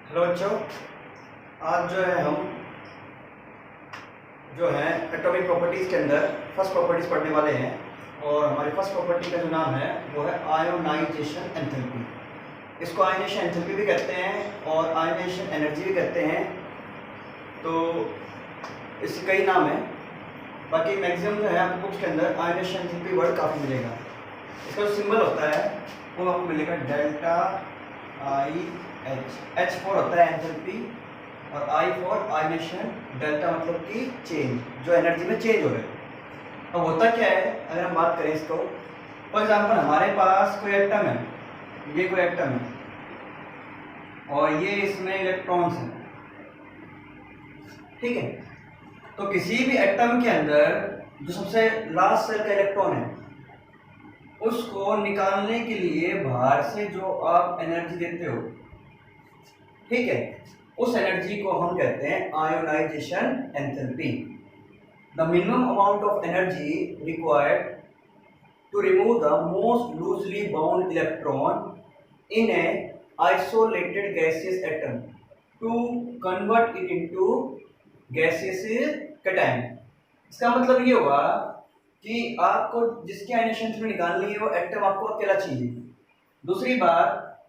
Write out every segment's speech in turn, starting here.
Hello बच्चों, आज हम एटॉमिक प्रॉपर्टीज़ के अंदर फर्स्ट प्रॉपर्टीज़ पढ़ने वाले हैं। और हमारी फर्स्ट प्रॉपर्टी का जो नाम है वो है आयोनाइजेशन एंथैल्पी। इसको आयनेशन एंथैल्पी भी कहते हैं और आयनेशन एनर्जी भी कहते हैं। तो इसके कई नाम हैं, बाकी मैक्सिमम जो है आपको बुक्स के अंदर आयनेशन एंथैल्पी वर्ड काफ़ी मिलेगा। इसका जो सिंबल होता है वो आपको मिलेगा डेल्टा आई एच फॉर होता है एंथैल्पी और आई फॉर आयनेशन, डेल्टा मतलब कि चेंज, जो एनर्जी में चेंज हो रहा है। अब होता क्या है, अगर हम बात करें इसको, फॉर एग्जांपल हमारे पास कोई एटम है, ये कोई एटम है और ये इसमें इलेक्ट्रॉन्स हैं, ठीक है। तो किसी भी एटम के अंदर जो सबसे लास्ट सेल का इलेक्ट्रॉन है उसको निकालने के लिए बाहर से जो आप एनर्जी देते हो, ठीक है, उस एनर्जी को हम कहते हैं ionization enthalpy. The minimum amount of energy required to remove the most loosely bound electron in a isolated gaseous atom to convert it into gaseous cation. इसका मतलब ये हुआ कि आपको जिसकी आयनेशन में निकालनी है वो एटम आपको अकेला चाहिए। दूसरी बात,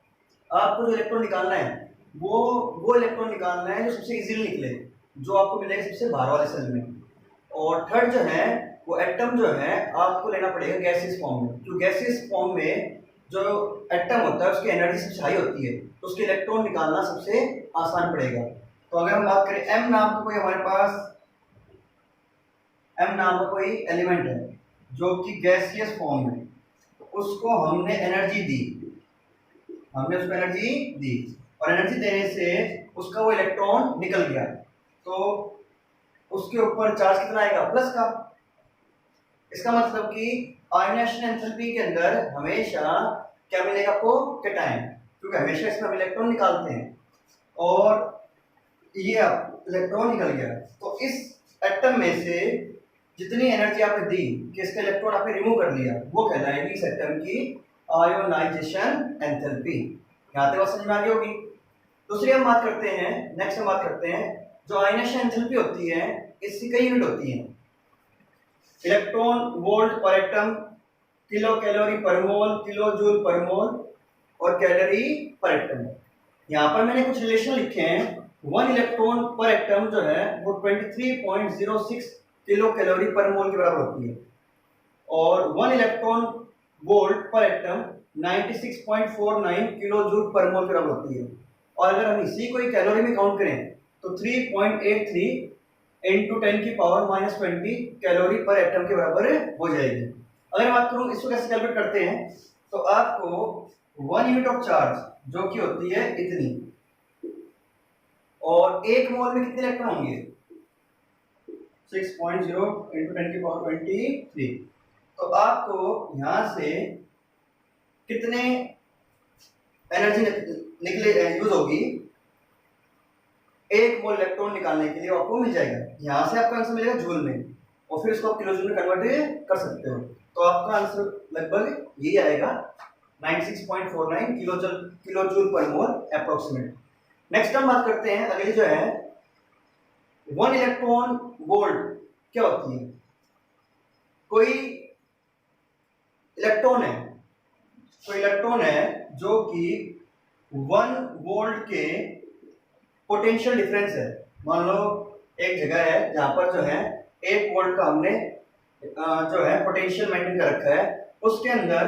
आपको जो इलेक्ट्रॉन निकालना है वो इलेक्ट्रॉन निकालना है जो सबसे इजीली निकले, जो आपको मिलेगा सबसे बाहर वाले सेल में। और थर्ड जो है वो एटम जो है आपको लेना पड़ेगा गैसियस फॉर्म में, जो गैसियस फॉर्म में जो एटम होता है उसकी एनर्जी सबसे हाई होती है, तो उसके इलेक्ट्रॉन निकालना सबसे आसान पड़ेगा। तो अगर हम बात करें एम नाम का कोई हमारे पास एम नाम का कोई एलिमेंट है जो कि गैसियस फॉर्म में, तो उसको हमने एनर्जी दी, हमने उसको एनर्जी दी और एनर्जी देने से उसका वो इलेक्ट्रॉन निकल गया, तो उसके ऊपर चार्ज कितना आएगा, प्लस का। इसका मतलब कि आयनेशन एंथैल्पी के अंदर हमेशा क्या मिलेगा आपको, कैटायन, क्योंकि हमेशा इसमें हम इलेक्ट्रॉन निकालते हैं और ये इलेक्ट्रॉन निकल गया। तो इस एटम में से जितनी एनर्जी आपने दी कि इसका इलेक्ट्रॉन आपने रिमूव कर लिया, वो कहलाएगी इस एटम की आयोनाइजेशन एंथैल्पी। यहाँ तक बात समझ में आ गई होगी। दूसरी हम बात करते हैं, नेक्स्ट हम बात करते हैं जो आयनेशन एंथैल्पी होती है, इसकी कई यूनिट होती हैं। इलेक्ट्रॉन वोल्ट पर एटम, किलो कैलोरी पर मोल, किलो जूल पर मोल और कैलोरी पर एटम। यहाँ पर मैंने कुछ रिलेशन लिखे हैं। 1 इलेक्ट्रॉन पर एटम जो है वो 23.06 किलो कैलोरी पर मोल के बराबर होती है और 1 इलेक्ट्रॉन वोल्ट पर एटम 96.49 किलो जूल पर मोल के बराबर होती है। और अगर हम इसी को कैलोरी में काउंट करें तो 3.83 इंटू 10 की पावर -20 कैलोरी पर एटम के बराबर हो जाएगी। अगर बात करूं इसको कैसे कैलकुलेट करते हैं, तो आपको 1 यूनिट ऑफ चार्ज जो कि होती है इतनी, और 1 मोल में कितने इलेक्ट्रॉन होंगे, 6.0 इंटू 10 की पावर 23। तो आपको यहां से कितने एनर्जी निकले यूज होगी 1 मोल इलेक्ट्रॉन निकालने के लिए, आपको मिल जाएगा। यहां से आपका आंसर मिलेगा जूल में और फिर इसको आप किलो जूल में कन्वर्ट कर सकते हो। तो आपका आंसर लगभग यही आएगा, 96.49 किलो जूल पर मोल अप्रोक्सीमेट। नेक्स्ट हम बात करते हैं, अगली जो है 1 इलेक्ट्रॉन वोल्ट क्या होती है। कोई इलेक्ट्रॉन है जो कि 1 वोल्ट के पोटेंशियल डिफरेंस है। मान लो एक जगह है जहां पर जो है 1 वोल्ट का हमने जो है पोटेंशियल मेंटेन कर रखा है, उसके अंदर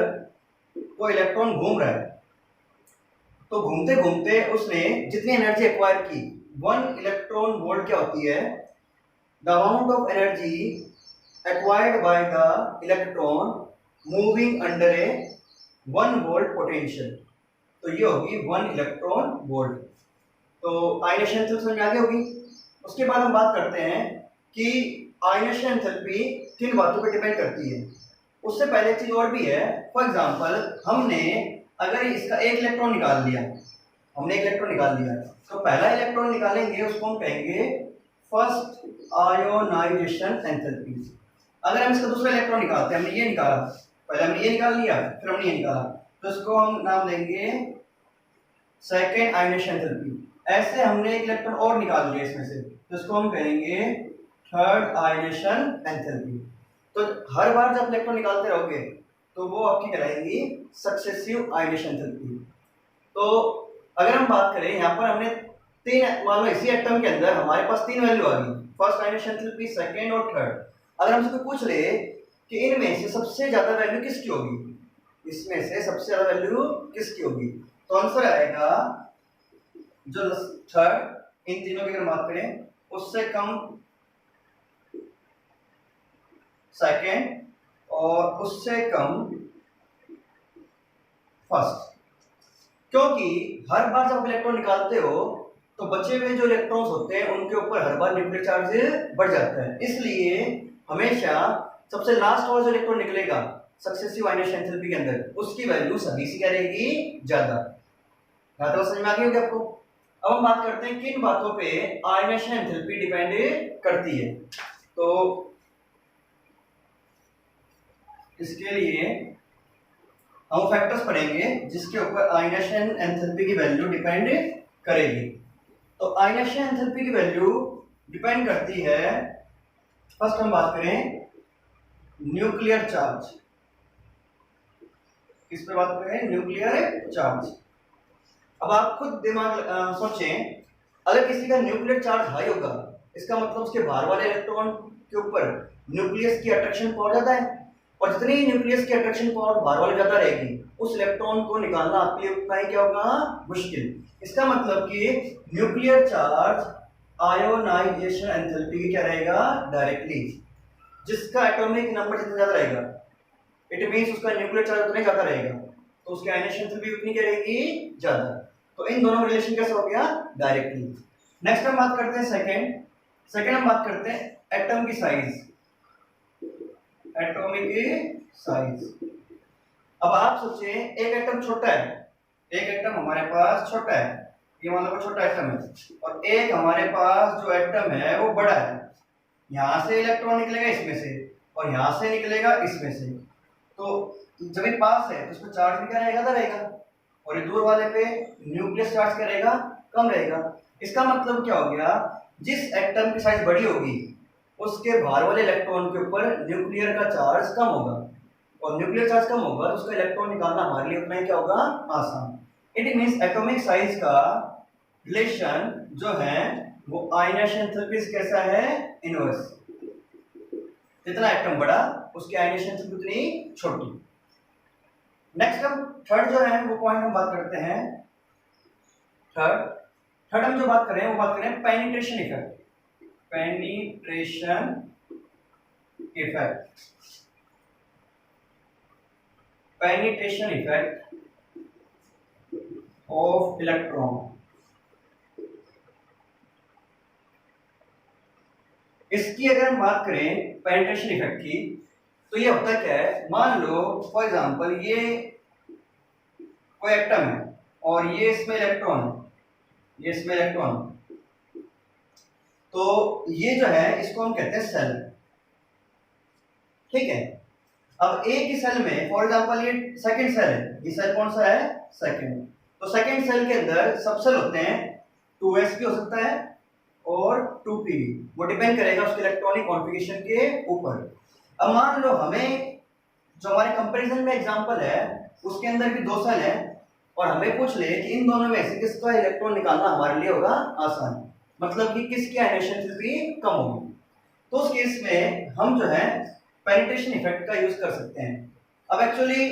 वो इलेक्ट्रॉन घूम रहा है। तो घूमते घूमते उसने जितनी एनर्जी एक्वायर की, 1 इलेक्ट्रॉन वोल्ट क्या होती है, the amount of energy acquired by the electron moving under A 1 volt potential. तो ये होगी 1 इलेक्ट्रॉन वोल्ट। तो आयनेशन एंथैल्पी समझ में आ गई होगी। उसके बाद हम बात करते हैं कि आयनेशन एंथैल्पी किन बातों पर डिपेंड करती है। उससे पहले एक चीज और भी है। फॉर एग्जांपल हमने अगर इसका एक इलेक्ट्रॉन निकाल लिया, तो पहला इलेक्ट्रॉन निकालेंगे उसको हम कहेंगे फर्स्ट आयोनाइजेशन एंथैल्पी। अगर हम इसका दूसरा इलेक्ट्रॉन निकालते हैं, हमने ये निकाला, पहले हमने ये निकाल लिया फिर हमने ये निकाला, तो इसको हम नाम देंगे सेकेंड आयनेशन एंथैल्पी। ऐसे हमने एक इलेक्ट्रॉन और निकाल लिया इसमें से, तो इसको हम कहेंगे थर्ड आयनेशन एंथैल्पी। तो हर बार जब इलेक्ट्रॉन निकालते रहोगे तो वो आपकी कहलाएंगी सक्सेसिव आयनेशन एंथैल्पी। तो अगर हम बात करें यहाँ पर हमने तीन, मान लो इसी एटम के अंदर हमारे पास तीन वैल्यू आ गई, फर्स्ट आयनेशन एंथैल्पी, सेकंड और थर्ड। अगर हमसे कोई पूछ ले कि इनमें से सबसे ज्यादा वैल्यू किसकी होगी, इसमें से सबसे ज्यादा वैल्यू किसकी होगी, तो आंसर आएगा जो थर्ड, इन तीनों की अगर बात करें उससे कम सेकंड और उससे कम फर्स्ट। क्योंकि हर बार जब इलेक्ट्रॉन निकालते हो तो बचे हुए जो इलेक्ट्रॉन्स होते हैं उनके ऊपर हर बार न्यूक्लियर चार्ज बढ़ जाता है, इसलिए हमेशा सबसे लास्ट वाला जो इलेक्ट्रॉन निकलेगा सक्सेसिव आयनेशन एंथैल्पी के अंदर उसकी वैल्यू सभी से क्या रहेगी, ज्यादा। यहां तक समझ में आ गई होगी आपको। अब हम बात करते हैं किन बातों पे आयनेशन एंथैल्पी डिपेंड करती है। तो इसके लिए हम फैक्टर्स पढ़ेंगे जिसके ऊपर आयनेशन एंथैल्पी की वैल्यू डिपेंड करेगी। तो आयनेशन एंथैल्पी की वैल्यू डिपेंड करती है, फर्स्ट हम बात करें न्यूक्लियर चार्ज। किस पे बात करें, न्यूक्लियर चार्ज। अब आप खुद दिमाग सोचें, अगर किसी का न्यूक्लियर चार्ज हाई होगा इसका मतलब उसके बाहर वाले इलेक्ट्रॉन के ऊपर न्यूक्लियस की अट्रैक्शन पावर ज्यादा है, और जितनी ही न्यूक्लियस की अट्रैक्शन पावर बाहर वाले ज्यादा रहेगी उस इलेक्ट्रॉन को निकालना आपके लिए उतना ही क्या होगा, मुश्किल। इसका मतलब कि न्यूक्लियर चार्ज आयोनाइजेशन एंथैल्पी क्या रहेगा, डायरेक्टली। जिसका एटॉमिक नंबर जितना ज्यादा रहेगा इट मींस उसका न्यूक्लियर चार्ज उतना ज्यादा रहेगा, तो उसकी आयनेशन एंथैल्पी उतनी क्या रहेगी, ज्यादा। तो इन दोनों में रिलेशन कैसे हो गया, डायरेक्टली। नेक्स्ट हम बात करते हैं सेकंड हम बात करते हैं एटम की साइज, एटॉमिक साइज। अब आप सोचिए एक एटम छोटा है, एक एटम हमारे पास छोटा है, ये मान लो छोटा एटम है, और एक हमारे पास जो एटम है वो बड़ा है। यहां से इलेक्ट्रॉन निकलेगा इसमें से और यहां से निकलेगा इसमें से, तो जब ये पास है तो उसमें चार्ज भी क्या रहेगा, ज्यादा रहेगा, और ये दूर वाले पे न्यूक्लियस चार्ज क्या रहेगा, कम रहेगा। इसका मतलब क्या हो गया, जिस एटम की साइज बड़ी होगी उसके बाहर वाले इलेक्ट्रॉन के ऊपर न्यूक्लियर का चार्ज कम होगा, और न्यूक्लियर चार्ज कम होगा तो उसका इलेक्ट्रॉन निकालना हमारे लिए उतना ही क्या होगा, आसान। इट मींस एटॉमिक साइज का रिलेशन जो है वो आयनेशन एंथैल्पी से कैसा है, इनवर्स। जितना एटम बड़ा उसकी आयनेशन एंथैल्पी उतनी छोटी। नेक्स्ट हम थर्ड जो है वो पॉइंट हम बात करते हैं, थर्ड हम जो बात करें वो बात करें penetration effect, penetration effect, penetration effect of electron. इसकी अगर हम बात करें पेनिट्रेशन इफेक्ट की, तो ये होता क्या है, मान लो फॉर एग्जांपल ये कोई एटम है और ये इसमें इलेक्ट्रॉन है, ये इसमें इलेक्ट्रॉन, तो ये जो है इसको हम कहते हैं सेल, ठीक है। अब एक ही सेल में फॉर एग्जांपल ये सेकंड सेल है, ये सेल कौन सा है, सेकंड। तो सेकंड सेल के अंदर सब सेल होते हैं, 2s भी हो सकता है और 2p भी, वो डिपेंड करेगा उसके इलेक्ट्रॉनिक कॉन्फ़िगरेशन के ऊपर। अब मान लो हमें जो हमारे कंपैरिजन में एग्जांपल है उसके अंदर भी दो सेल है और हमें पूछ ले कि इन दोनों में से किसका इलेक्ट्रॉन निकालना हमारे लिए होगा आसान, मतलब कि किसकी आयनेशन एंथैल्पी कम होगी, तो उस केस में हम जो है पेनिट्रेशन इफेक्ट का यूज कर सकते हैं। अब एक्चुअली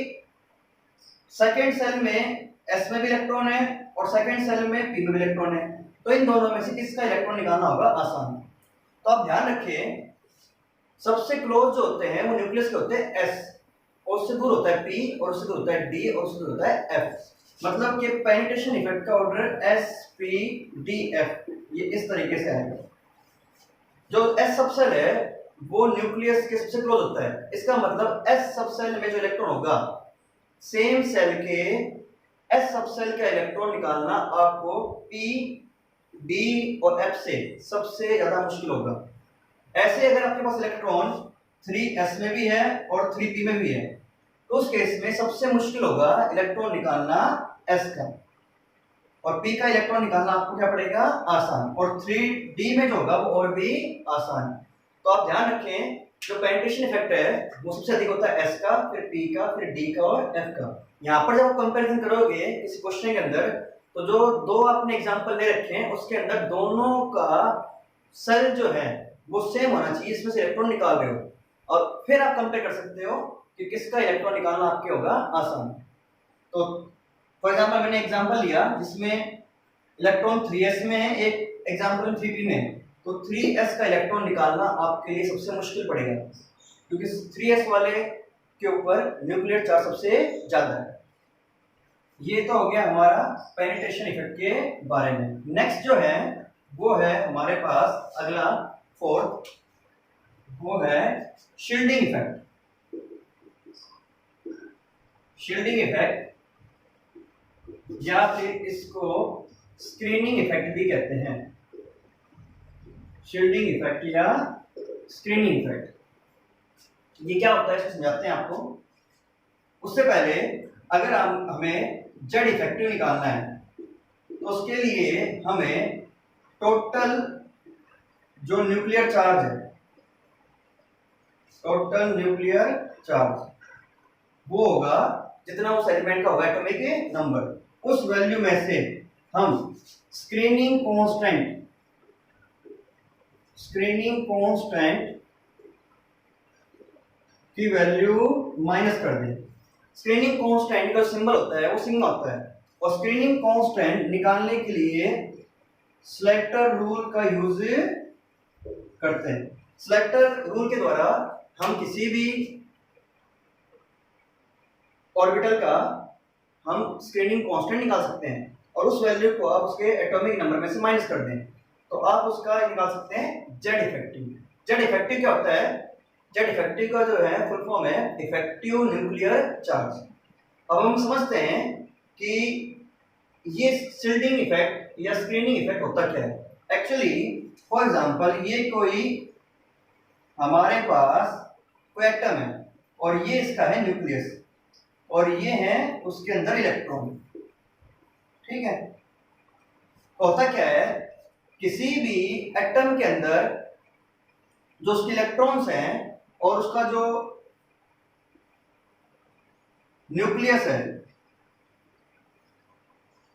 सेकंड सेल में s में भी इलेक्ट्रॉन है और सेकंड सेल में p में भी इलेक्ट्रॉन है, तो इन दोनों में से किसका इलेक्ट्रॉन निकालना होगा आसान। तो आप ध्यान रखें सबसे क्लोज जो होते हैं वो न्यूक्लियस के होते हैं s, और उससे दूर होता है p, और उससे दूर होता है d, और उससे दूर होता है f। मतलब कि पेनिट्रेशन इफेक्ट का order s p d f ये इस तरीके से है। जो s सबसेल है वो न्यूक्लियस के सबसे क्लोज होता है, इसका मतलब s सबसेल में जो इलेक्ट्रॉन होगा सेम सेल के s सबसेल का इलेक्ट्रॉन निकालना आपको p d और f से सबसे ज्यादा मुश्किल होगा। ऐसे अगर आपके पास इलेक्ट्रॉन 3s में भी है और 3p में भी है तो उस केस में सबसे मुश्किल होगा इलेक्ट्रॉन निकालना s का। और p का इलेक्ट्रॉन निकालना आपको क्या पड़ेगा, आसान, और 3d में जो होगा वो और भी आसान। तो आप ध्यान रखें जो पेनिट्रेशन इफेक्ट है वो सबसे अधिक होता है s का, फिर p का, फिर d का और f का। यहाँ पर जब आप कंपैरिजन करोगे इस क्वेश्चन के अंदर, तो जो दो आपने एग्जांपल ले रखे हैं उसके अंदर दोनों का सेल जो है वो सेम होना चाहिए, इसमें से इलेक्ट्रॉन निकाल रहे हो और फिर आप कंपेयर कर सकते हो कि किसका इलेक्ट्रॉन निकालना आपके होगा आसान। तो फॉर एग्जांपल मैंने एग्जांपल लिया जिसमें इलेक्ट्रॉन 3s में है, एक एग्जांपल 3p में है, तो 3s का इलेक्ट्रॉन निकालना आपके लिए सबसे मुश्किल पड़ेगा क्योंकि 3s वाले के ऊपर न्यूक्लियर चार्ज सबसे ज्यादा है। ये तो हो गया हमारा पेनिट्रेशन इफेक्ट के बारे में। नेक्स्ट जो है वो है हमारे पास अगला फोर्थ, वो है शील्डिंग इफेक्ट। शील्डिंग इफेक्ट या फिर इसको स्क्रीनिंग इफेक्ट भी कहते हैं। शील्डिंग इफेक्ट या स्क्रीनिंग इफेक्ट, ये क्या होता है इसको समझाते हैं आपको। उससे पहले अगर हमें जेड इफेक्टिव निकालना है तो उसके लिए हमें टोटल जो न्यूक्लियर चार्ज है, टोटल न्यूक्लियर चार्ज वो होगा जितना उस एलिमेंट का होगा एटॉमिक नंबर, उस वैल्यू में से हम स्क्रीनिंग कांस्टेंट की वैल्यू माइनस कर दें। स्क्रीनिंग कांस्टेंट का सिंबल होता है वो सिग्मा होता है, और स्क्रीनिंग कांस्टेंट निकालने के लिए सेलेक्टर रूल का यूज करते हैं। सेलेक्टर रूल के द्वारा हम किसी भी ऑर्बिटल का हम स्क्रीनिंग कांस्टेंट निकाल सकते हैं और उस वैल्यू को आप उसके एटॉमिक नंबर में से माइनस कर दें तो आप उसका निकाल सकते हैं जेड इफेक्टिव। जेड इफेक्टिव क्या होता है, जेड इफेक्टिव का जो है फुल फॉर्म है इफेक्टिव न्यूक्लियर चार्ज। अब हम समझते हैं कि ये शील्डिंग इफेक्ट या स्क्रीनिंग इफेक्ट होता क्या है। एक्चुअली फॉर एग्जांपल ये कोई हमारे पास कोई एटम है और ये इसका है न्यूक्लियस और ये है उसके अंदर इलेक्ट्रॉन, ठीक है। तो होता क्या है, किसी भी एटम के अंदर जो उसके इलेक्ट्रॉन्स हैं और उसका जो न्यूक्लियस है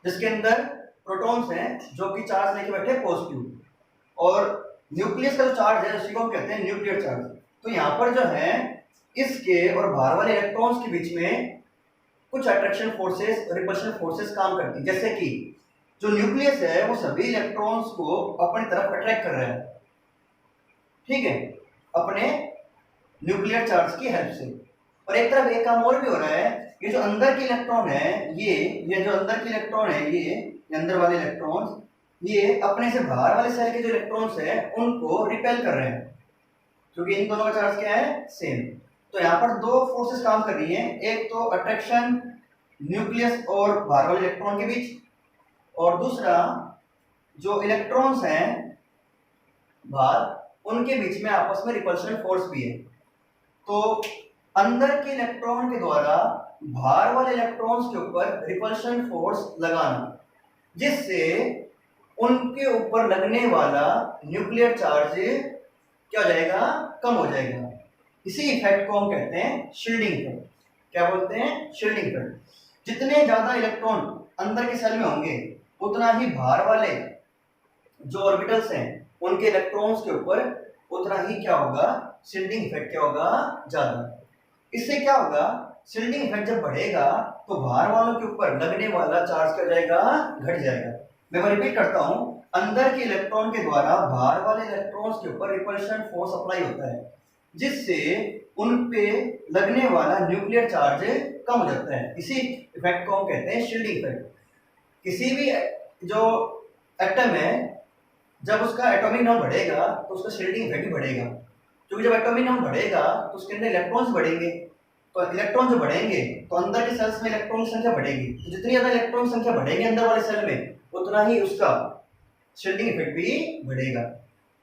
जिसके अंदर प्रोटॉन्स हैं जो कि चार्ज लेके बैठे पॉजिटिव, और न्यूक्लियस का जो चार्ज है उसी को हम कहते हैं न्यूक्लियर चार्ज। तो यहाँ पर जो है इसके और बाहर वाले इलेक्ट्रॉन्स के बीच में कुछ अट्रैक्शन फोर्सेस और रिपल्शन फोर्सेस काम करती है, जैसे कि जो न्यूक्लियस है वो सभी इलेक्ट्रॉन्स को अपनी तरफ अट्रैक्ट कर रहा है, ठीक है, अपने न्यूक्लियर चार्ज की हेल्प से। और एक तरफ एक काम और भी हो रहा है, ये जो अंदर के इलेक्ट्रॉन है ये जो अंदर के इलेक्ट्रॉन है ये अंदर वाले इलेक्ट्रॉन्स ये अपने से बाहर वाले सेल के जो इलेक्ट्रॉन्स है उनको रिपेल कर रहे हैं क्योंकि इन दोनों का चार्ज क्या है, सेम। तो यहाँ पर दो फोर्सेस काम कर रही हैं, एक तो अट्रैक्शन न्यूक्लियस और बाहर वाले इलेक्ट्रॉन के बीच, और दूसरा जो इलेक्ट्रॉन्स हैं बाहर उनके बीच में आपस में रिपल्शन फोर्स भी है। तो अंदर के इलेक्ट्रॉन के द्वारा बाहर वाले इलेक्ट्रॉन्स के ऊपर रिपल्शन फोर्स लगाना, जिससे उनके ऊपर लगने वाला न्यूक्लियर चार्ज क्या हो जाएगा, कम हो जाएगा। इसी इफेक्ट को हम कहते हैं शील्डिंग इफेक्ट। क्या बोलते हैं, शील्डिंग इफेक्ट। जितने ज्यादा इलेक्ट्रॉन अंदर के सेल में होंगे उतना ही बाहर वाले जो ऑर्बिटल्स हैं उनके इलेक्ट्रॉन्स के ऊपर उतना ही क्या होगा, शील्डिंग इफेक्ट क्या होगा, ज्यादा। इससे क्या होगा, शील्डिंग इफेक्ट जब बढ़ेगा तो बाहर वालों के ऊपर लगने वाला चार्ज क्या जाएगा, घट जाएगा। मैं रिपीट करता हूं, अंदर के इलेक्ट्रॉन के द्वारा बाहर वाले इलेक्ट्रॉन्स के ऊपर रिपल्शन फोर्स अप्लाई होता है जिससे उन पे लगने वाला न्यूक्लियर चार्ज कम हो जाता है। इसी इफेक्ट को हम कहते हैं शील्डिंग इफेक्ट। किसी भी जो एटम है जब उसका एटॉमिक नंबर बढ़ेगा तो उसका शील्डिंग इफेक्ट भी बढ़ेगा, क्योंकि जब एटॉमिक नंबर बढ़ेगा तो उसके अंदर इलेक्ट्रॉन्स बढ़ेंगे, तो इलेक्ट्रॉन जो बढ़ेंगे तो अंदर के सेल्स में इलेक्ट्रॉन की संख्या बढ़ेगी, तो जितनी ज्यादा इलेक्ट्रॉन संख्या बढ़ेगी अंदर वाले सेल में उतना ही उसका शील्डिंग इफेक्ट भी बढ़ेगा।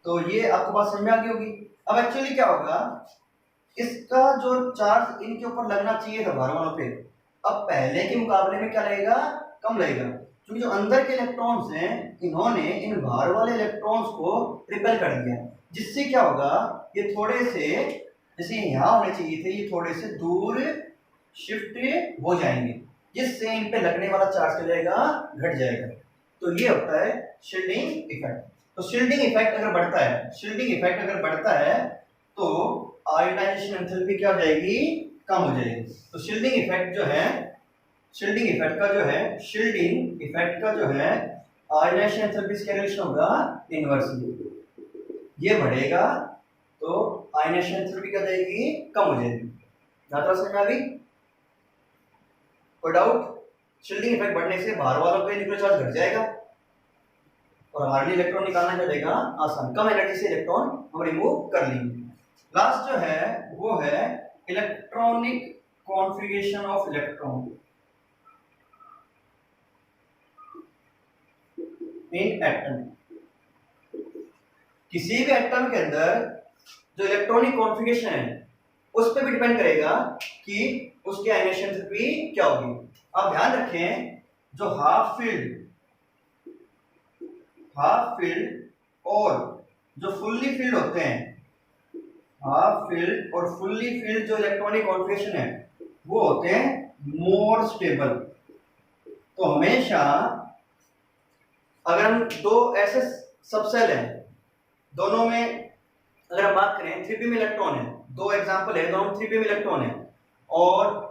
तो ये आपको बात समझ में आ गई होगी। अब एक्चुअली क्या होगा, इसका जो चार्ज इनके ऊपर लगना चाहिए था बाहर वालों पे, अब पहले के मुकाबले में क्या लगेगा, कम लगेगा। क्योंकि जो अंदर के इलेक्ट्रॉन्स हैं इन्होंने इन बाहर वाले इलेक्ट्रॉन्स को रिपेल कर दिया, जिससे क्या होगा, ये थोड़े से जैसे यहाँ होने चाहिए थे ये थोड़े से दूर शिफ्ट हो जाएंगे, जिससे इन पे लगने वाला चार्ज क्या जाएगा, घट जाएगा। तो ये होता है शील्डिंग इफेक्ट। तो शील्डिंग इफेक्ट अगर बढ़ता है, शील्डिंग इफेक्ट अगर बढ़ता है तो आयोनाइजेशन एंथैल्पी क्या हो जाएगी, कम हो जाएगी। तो शील्डिंग इफेक्ट जो है, शील्डिंग इफेक्ट का जो है, शील्डिंग इफेक्ट का जो है आयोनाइजेशन एंथैल्पी से क्या रिलेशन होगा, इनवर्सली। ये बढ़ेगा तो आयोनाइजेशन एंथैल्पी क्या जाएगी, कम हो जाएगी। ज्यादा समझ में आ गई? कोई डाउट? शील्डिंग इफेक्ट बढ़ने से बाहर वालों पे न्यूक्लियर चार्ज घट जाएगा और हमारे लिए इलेक्ट्रॉन निकालना क्या जाएगा, आसान। कम एनर्जी से इलेक्ट्रॉन हम रिमूव कर लेंगे। लास्ट जो है वो है electronic configuration of electron in atom. किसी भी एटम के अंदर जो इलेक्ट्रॉनिक कॉन्फ़िगरेशन है उस पर भी डिपेंड करेगा कि उसकी आयनाइजेशन एंथैल्पी क्या होगी। आप ध्यान रखें, जो हाफ फील्ड और जो फुल्ली फील्ड होते हैं, हाफ फील्ड और फुल्ली फील्ड जो इलेक्ट्रॉनिक कॉन्फ़िगरेशन है वो होते हैं मोर स्टेबल। तो हमेशा अगर हम दो ऐसे सबसेल हैं, दोनों में अगर हम बात करें 3p में इलेक्ट्रॉन है, दो एग्जांपल है, दोनों 3p में इलेक्ट्रॉन है, और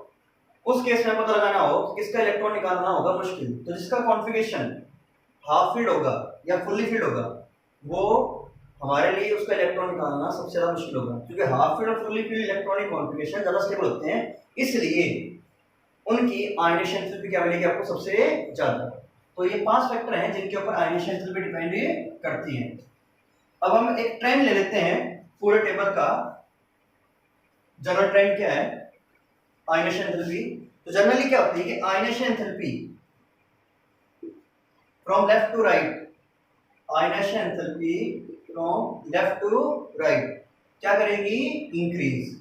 उस केस में पता लगाना हो कि किसका इलेक्ट्रॉन निकालना होगा मुश्किल, तो जिसका कॉन्फ़िगरेशन हाफ फील्ड होगा या फुल्ली फील्ड होगा वो हमारे लिए उसका इलेक्ट्रॉन निकालना सबसे ज्यादा मुश्किल होगा, क्योंकि हाफ फील्ड और फुल्ली फील्ड इलेक्ट्रॉनिक कॉन्फ़िगरेशन ज्यादा स्टेबल होते हैं, इसलिए उनकी आयनाइजेशन एंथैल्पी क्या मिलेगी आपको, सबसे ज्यादा। तो ये 5 फैक्टर हैं जिनके ऊपर आयनाइजेशन एंथैल्पी डिपेंड करती है। अब हम एक ट्रेंड ले लेते हैं पूरे टेबल का। जनरल ट्रेंड क्या है, आयनाइजेशन एंथैल्पी। तो जनरली क्या होती है कि ionization enthalpy from left to right, ionization enthalpy from left to right क्या करेगी, इंक्रीज।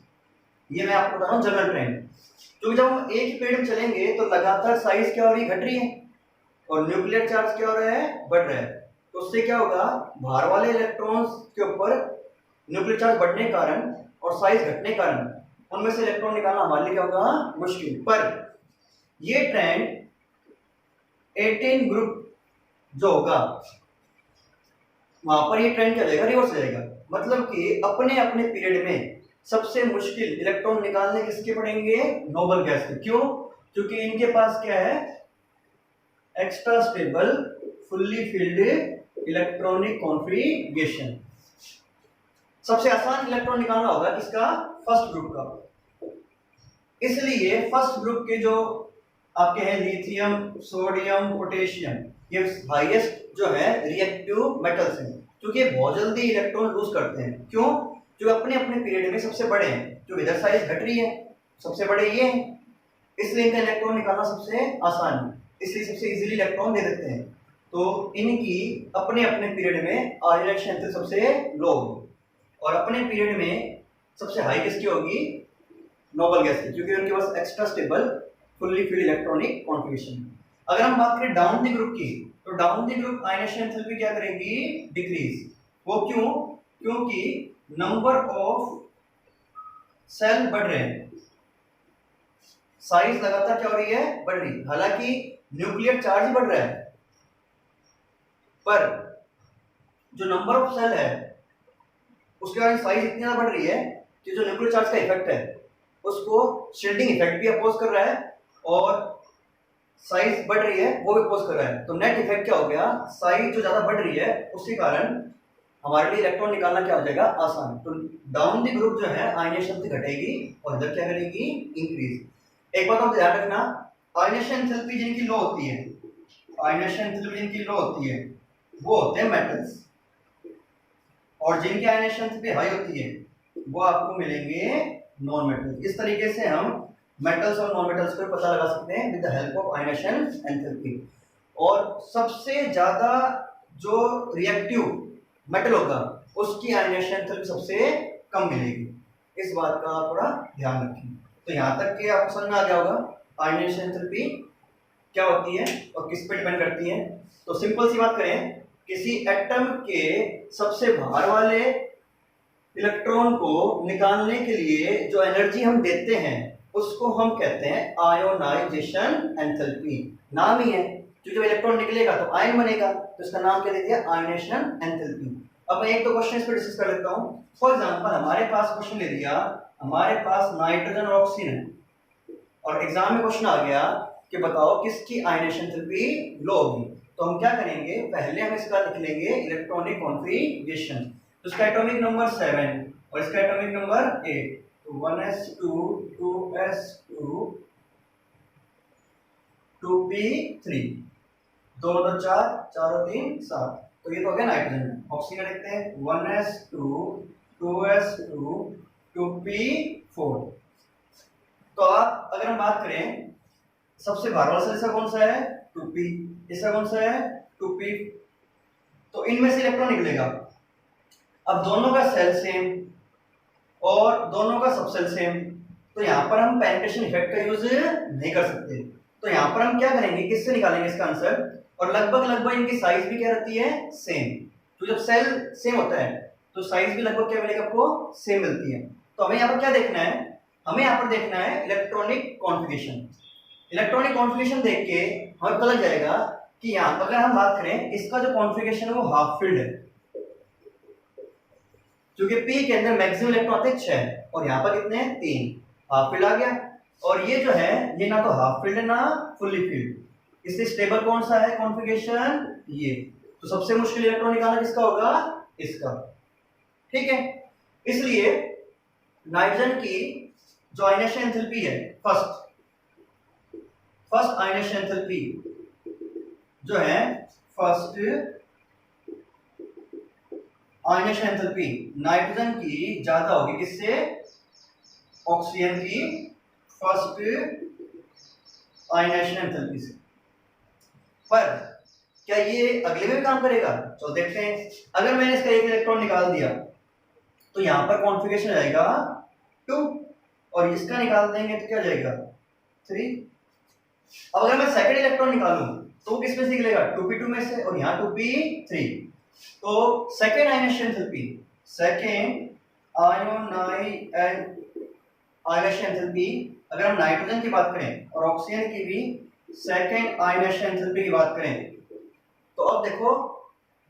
ये मैं आपको बता रहा हूं जनरल ट्रेंड। क्योंकि जब हम एक ही पेड़ में चलेंगे तो लगातार साइज क्या हो रही है, घट रही है, और न्यूक्लियर चार्ज क्या हो रहा है, बढ़ रहा है। तो उससे क्या होगा, बाहर वाले इलेक्ट्रॉन्स के ऊपर न्यूक्लियर चार्ज बढ़ने के कारण और साइज घटने के कारण उनमें से इलेक्ट्रॉन निकालना हमारे लिए क्या होगा, मुश्किल। पर ये ट्रेंड 18 ग्रुप जो होगा वहां पर ये ट्रेंड क्या जाएगा, रिवर्स जाएगा। मतलब कि अपने अपने पीरियड में सबसे मुश्किल इलेक्ट्रॉन निकालने किसके पड़ेंगे, नोबल गैस के। क्यों? क्योंकि इनके पास क्या है, extra stable fully filled electronic configuration. सबसे आसान इलेक्ट्रॉन निकालना होगा किसका, फर्स्ट ग्रुप का। इसलिए फर्स्ट ग्रुप के जो आपके हैं लिथियम, सोडियम, पोटेशियम, ये हाईएस्ट जो है रिएक्टिव मेटल्स हैं, क्योंकि ये बहुत जल्दी इलेक्ट्रॉन लूज करते हैं। क्यों? जो अपने अपने पीरियड में सबसे बड़े हैं, जो इधर साइज घट रही है सबसे बड़े ये हैं, इसलिए इनका इलेक्ट्रॉन निकालना सबसे आसान है, इसलिए सबसे इजीली इलेक्ट्रॉन दे देते हैं। तो इनकी अपने अपने पीरियड में आयनाइजेशन एंथैल्पी सबसे लो होगी, और अपने पीरियड में सबसे हाई किसकी होगी, नोबल गैस की, क्योंकि उनके पास extra stable fully filled electronic configuration. अगर हम बात करें डाउन द ग्रुप की, तो down the group ionisation enthalpy क्या करेगी, डिक्रीज। वो क्यों? क्योंकि नंबर ऑफ सेल बढ़ रहे हैं, साइज लगातार क्या हो रही है, बढ़ रही है। हालांकि न्यूक्लियर चार्ज ही बढ़ रहा है, पर जो नंबर ऑफ सेल है उसके कारण साइज इतनी ज्यादा बढ़ रही है कि जो न्यूक्लियर चार्ज का इफेक्ट है उसको शील्डिंग इफेक्ट भी अपोज कर रहा है और साइज बढ़ रही है वो भी अपोज कर रहा है। तो नेट इफेक्ट क्या हो गया, साइज जो ज्यादा बढ़ रही है उसी कारण हमारे लिए इलेक्ट्रॉन निकालना क्या हो जाएगा, आसान। तो डाउन द ग्रुप जो है आयनाइजेशन एंथैल्पी घटेगी और इधर क्या करेगी, इंक्रीज। एक बात आप ध्यान रखना, आयनाइजेशन एंथैल्पी जिनकी लो होती है, आयनाइजेशन एंथैल्पी जिनकी लो होती है वो होते हैं मेटल्स, और जिनकी आयनाइजेशन एंथैल्पी हाई होती है वो आपको मिलेंगे नॉन मेटल्स। इस तरीके से हम मेटल्स और नॉन मेटल्स को पता लगा सकते हैं with the help of ionization enthalpy. और सबसे ज्यादा जो रिएक्टिव मेटल होगा उसकी आयनाइजेशन एंथैल्पी सबसे कम मिलेगी, इस बात का थोड़ा ध्यान रखें। तो यहाँ तक कि आपको समझ में आ गया होगा आयनाइजेशन एंथैल्पी क्या होती है और किस पे डिपेंड करती है। तो सिंपल सी बात करें, किसी एटम के सबसे बाहर वाले इलेक्ट्रॉन को निकालने के लिए जो एनर्जी हम देते हैं उसको हम कहते हैं आयोनाइजेशन एंथैल्पी। नाम ही है, क्योंकि जब इलेक्ट्रॉन निकलेगा तो आयन बनेगा, तो इसका नाम क्या दे दिया, आयोनेशन एंथैल्पी। अब मैं एक दो क्वेश्चन इस पर डिस्कस कर लेता हूं। फॉर एग्जांपल हमारे पास क्वेश्चन ले लिया, हमारे पास नाइट्रोजन और ऑक्सीजन है और एग्जाम में क्वेश्चन आ गया कि बताओ किसकी आयोनेशन एंथैल्पी लो होगी। तो हम क्या करेंगे, पहले हम इसका लिख लेंगे इलेक्ट्रॉनिक कॉन्फ़िगरेशन। तो इसका एटॉमिक नंबर 7 और इसका एटॉमिक नंबर 8, तो 1s2 2s2 2p3, 2 2 4 4 और 3 7। तो ये तो हो गया नाइट्रोजन। ऑक्सीजन लिखते हैं 1s2 2s2 2p4। तो आप अगर हम बात करें सबसे बाहर वाला सेल इसका कौन सा है 2p, इसका कौन सा है 2p, तो इनमें से इलेक्ट्रॉन निकलेगा। अब दोनों का सेल सेम और दोनों का सबसेल सेम, तो यहाँ पर हम पेनिट्रेशन इफेक्ट का यूज नहीं कर सकते। तो यहाँ पर हम क्या करेंगे, किससे निकालेंगे इसका आंसर, और लगभग लगभग इनकी साइज भी क्या रहती है सेम। तो जब सेल सेम होता है तो साइज भी लगभग क्या मिलेगा आपको, सेम मिलती है। तो हमें यहाँ पर क्या देखना है, हमें यहाँ पर देखना है इलेक्ट्रॉनिक कॉन्फ़िगरेशन। इलेक्ट्रॉनिक कॉन्फ़िगरेशन देख के हमें पता लग जाएगा कि यहाँ पर अगर हम बात करें इसका जो कॉन्फ़िगरेशन है वो हाफ फील्ड है, क्योंकि P के अंदर मैक्सिमम इलेक्ट्रॉन आते हैं 6 और यहाँ पर कितने हैं 3, हाफ फील्ड आ गया। और ये जो है ये ना तो हाफ फील्ड है ना फुल्ली फील्ड, इससे स्टेबल कौन सा है कॉन्फ़िगरेशन ये। तो सबसे मुश्किल इलेक्ट्रॉन निकालना किसका होगा, इसका। ठीक है, इसलिए नाइट्रोजन की जो आयनेशन एंथैल्पी है, फर्स्ट आयनेशन एंथैल्पी जो है, फर्स्ट आयनेशन एंथैल्पी नाइट्रोजन की ज्यादा होगी किससे, ऑक्सीजन की फर्स्ट आयनेशन एंथैल्पी से। पर क्या ये अगले में भी काम करेगा, तो देखते हैं। अगर मैंने इसका एक इलेक्ट्रॉन निकाल दिया तो यहाँ पर कॉन्फ़िगरेशन आएगा 2 और इसका निकाल देंगे तो क्या हो जाएगा 3। अब अगर मैं सेकंड इलेक्ट्रॉन निकालूं तो किस में से निकलेगा 2p2 में से, और यहाँ 2p3। तो second ionisation enthalpy, second ionisation enthalpy अगर हम नाइट्रोजन की बात करें और ऑक्सीजन की भी सेकंड आयनेशन एंथैल्पी की बात करें, तो अब देखो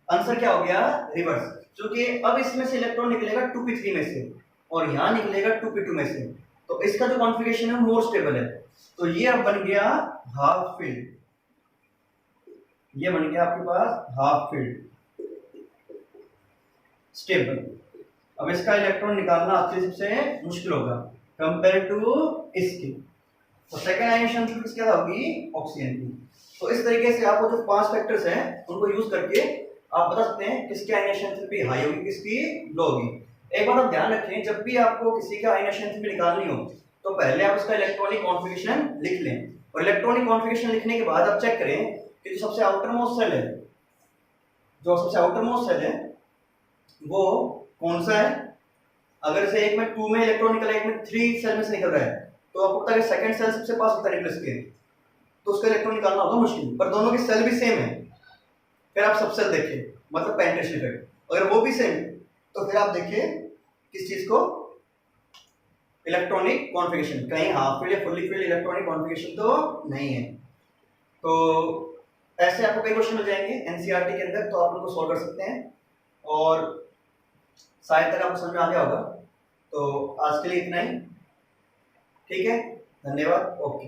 आंसर क्या हो गया, रिवर्स। क्योंकि अब इसमें से इलेक्ट्रॉन निकलेगा 2p3 में से और यहाँ निकलेगा 2p2 में से, तो इसका जो कॉन्फ़िगरेशन है मोर स्टेबल है। तो ये अब बन गया हाफ फील्ड, ये बन गया आपके पास हाफ फील्ड स्टेबल। अब इसका इलेक्ट्रॉन निकालना आपके सबसे मुश्किल होगा कंपेयर टू इसके। तो सेकंड आयनेशन एंथैल्पी क्या होगी, ऑक्सीजन की। तो इस तरीके से आपको जो 5 फैक्टर्स हैं उनको यूज करके आप बता सकते हैं किसकी आयनेशन एंथैल्पी हाई होगी, किसकी लो होगी। एक बात आप ध्यान रखें, जब भी आपको किसी का आयनेशन एंथैल्पी निकालनी हो तो पहले आप उसका इलेक्ट्रॉनिक कॉन्फ़िगरेशन लिख लें, और इलेक्ट्रॉनिक कॉन्फ़िगरेशन लिखने के बाद आप चेक करें कि जो सबसे आउटर मोस्ट सेल है, जो सबसे आउटर मोस्ट सेल है वो कौन सा है। अगर से एक में 2 में इलेक्ट्रॉन निकला, एक में 3 सेल में से निकल रहा है, तो आपको पता है सेकंड सेल सबसे पास होता है न्यूक्लियस के, तो उसका इलेक्ट्रॉन निकालना होगा मुश्किल। पर दोनों के सेल भी सेम है, फिर आप सब सेल देखिए, मतलब पेनिट्रेशन इफेक्ट। अगर वो भी सेम तो फिर आप देखिए किस चीज को, इलेक्ट्रॉनिक कॉन्फ़िगरेशन। कहीं हाफ फील्ड या फुल्ली फील्ड इलेक्ट्रॉनिक कॉन्फ़िगरेशन तो नहीं है। तो ऐसे आपको कई क्वेश्चन मिल जाएंगे एनसीईआरटी के अंदर, तो आप उनको सॉल्व कर सकते हैं और शायद तक आपको समझ में आ गया होगा। तो आज के लिए इतना ही, ठीक है, धन्यवाद, ओके।